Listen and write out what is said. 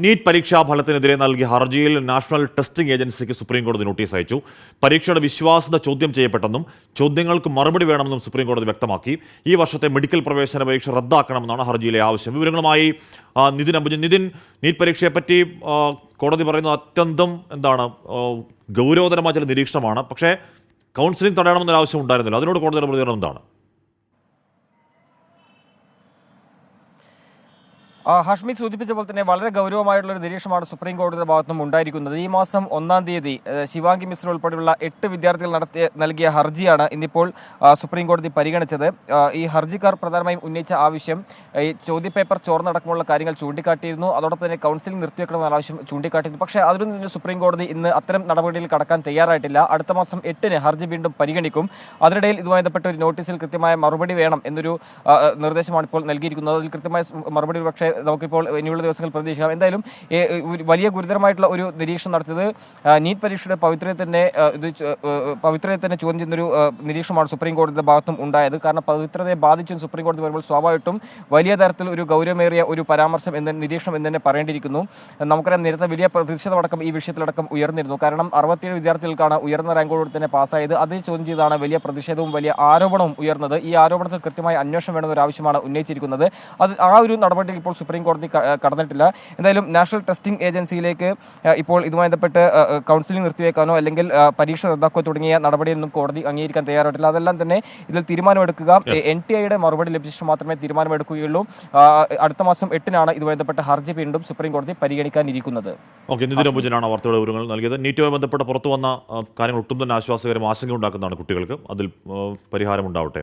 NEET പരീക്ഷാ ഫലത്തിനെതിരെ നൽകിയ ഹർജിയിൽ നാഷണൽ ടെസ്റ്റിംഗ് ഏജൻസിക്ക് സുപ്രീംകോടതി നോട്ടീസ് അയച്ചു. പരീക്ഷയുടെ വിശ്വാസ്യത ചോദ്യം ചെയ്യപ്പെട്ടെന്നും ചോദ്യങ്ങൾക്ക് മറുപടി വേണമെന്നും സുപ്രീംകോടതി വ്യക്തമാക്കി. ഈ വർഷത്തെ മെഡിക്കൽ പ്രവേശന പരീക്ഷ റദ്ദാക്കണമെന്നാണ് ഹർജിയിലെ ആവശ്യം. വിവരങ്ങളുമായി നിതിൻ അംബുജൻ. നിതിൻ, നീറ്റ് പരീക്ഷയെപ്പറ്റി കോടതി പറയുന്നത് അത്യന്തം ഗൗരവതരമായ ചില നിരീക്ഷണമാണ്. പക്ഷേ കൗൺസിലിംഗ് തടയണമെന്നൊരു ആവശ്യം ഉണ്ടായിരുന്നില്ല. അതിനോട് കോടതിയുടെ പ്രതികരണം എന്താണ്? ഹാഷ്മി സൂചിപ്പിച്ച പോലെ തന്നെ വളരെ ഗൗരവമായിട്ടുള്ള ഒരു നിരീക്ഷണമാണ് സുപ്രീം കോടതിയുടെ ഭാഗത്തുനിന്നും ഉണ്ടായിരിക്കുന്നത്. ഈ മാസം 1-ാം തീയതി ശിവാംഗി മിശ്ര ഉൾപ്പെടെയുള്ള 8 വിദ്യാർത്ഥികൾ നൽകിയ ഹർജിയാണ് ഇന്നിപ്പോൾ സുപ്രീം കോടതി പരിഗണിച്ചത്. ഈ ഹർജിക്കാർ പ്രധാനമായും ഉന്നയിച്ച ആവശ്യം ഈ ചോദ്യപേപ്പർ ചോർന്നടക്കമുള്ള കാര്യങ്ങൾ ചൂണ്ടിക്കാട്ടിയിരുന്നു. അതോടൊപ്പം തന്നെ കൗൺസിലിംഗ് നിർത്തിവെക്കണമെന്ന ആവശ്യം ചൂണ്ടിക്കാട്ടിയിരുന്നു. പക്ഷേ അതിൽ നിന്ന് സുപ്രീം കോടതി ഇന്ന് അത്തരം നടപടിയിൽ കടക്കാൻ തയ്യാറായിട്ടില്ല. അടുത്ത മാസം 8-ന് ഹർജി വീണ്ടും പരിഗണിക്കും. അതിനിടയിൽ ഇതുമായി ബന്ധപ്പെട്ട ഒരു നോട്ടീസിൽ കൃത്യമായ മറുപടി വേണം എന്നൊരു നിർദ്ദേശമാണ് ഇപ്പോൾ നൽകിയിരിക്കുന്നത്. അതിൽ കൃത്യമായ മറുപടി പക്ഷേ നമുക്കിപ്പോൾ ഇനിയുള്ള ദിവസങ്ങൾ പ്രതീക്ഷിക്കാം. എന്തായാലും വലിയ ഗുരുതരമായിട്ടുള്ള ഒരു നിരീക്ഷണം നടത്തിയത് നീറ്റ് പരീക്ഷയുടെ പവിത്രതയെ തന്നെ ചോദ്യം ചെയ്യുന്നൊരു നിരീക്ഷണമാണ് സുപ്രീം കോടതിയുടെ ഭാഗത്തും ഉണ്ടായത്. കാരണം പവിത്രതയെ ബാധിച്ചും സുപ്രീം കോടതി വരുമ്പോൾ സ്വാഭാവികമായിട്ടും വലിയ തരത്തിൽ ഒരു ഗൗരവമേറിയ ഒരു പരാമർശം നിരീക്ഷണം എന്ന് തന്നെ പറയേണ്ടിയിരിക്കുന്നു. നമുക്കറിയാം, നേരത്തെ വലിയ പ്രതിഷേധമടക്കം ഈ വിഷയത്തിലടക്കം ഉയർന്നിരുന്നു. കാരണം 67 വിദ്യാർത്ഥികൾക്കാണ് ഉയർന്ന റാങ്കോട് തന്നെ പാസ്സായത്. അത് ചോദ്യം ചെയ്താണ് വലിയ പ്രതിഷേധവും വലിയ ആരോപണവും ഉയർന്നത്. ഈ ആരോപണത്തിൽ കൃത്യമായ അന്വേഷണം വേണമെന്നൊരു ആവശ്യമാണ് ഉന്നയിച്ചിരിക്കുന്നത്. അത് ആ ഒരു നടപടിയിൽ ഇപ്പോൾ സുപ്രീം കോടതി കടന്നിട്ടില്ല. എന്തായാലും നാഷണൽ ടെസ്റ്റിംഗ് ഏജൻസിയിലേക്ക് ഇപ്പോൾ ഇതുമായി ബന്ധപ്പെട്ട് കൗൺസിലിംഗ് നിർത്തിവെക്കാനോ അല്ലെങ്കിൽ പരീക്ഷ റദ്ദാക്കോ തുടങ്ങിയ നടപടിയൊന്നും കോടതി അംഗീകരിക്കാൻ തയ്യാറായിട്ടില്ല. അതെല്ലാം തന്നെ ഇതിൽ തീരുമാനമെടുക്കുക NTIയുടെ മറുപടി ലഭിച്ച ശേഷം മാത്രമേ തീരുമാനമെടുക്കുകയുള്ളൂ. അടുത്ത മാസം 8-നാണ് ഇതുമായി ബന്ധപ്പെട്ട ഹർജി വീണ്ടും സുപ്രീം കോടതി പരിഗണിക്കാനിരിക്കുന്നത്. നിതിൻ അംബുജനാണ് വാർത്തയുടെ വിവരങ്ങൾ നൽകിയത്. നീറ്റുമായി ബന്ധപ്പെട്ട് പുറത്തു വന്ന കാര്യങ്ങൾ ഒട്ടും തന്നെ ആശ്വാസകരം, ആശങ്ക ഉണ്ടാക്കുന്നതാണ് കുട്ടികൾക്ക്. അതിൽ പരിഹാരമുണ്ടാവട്ടെ.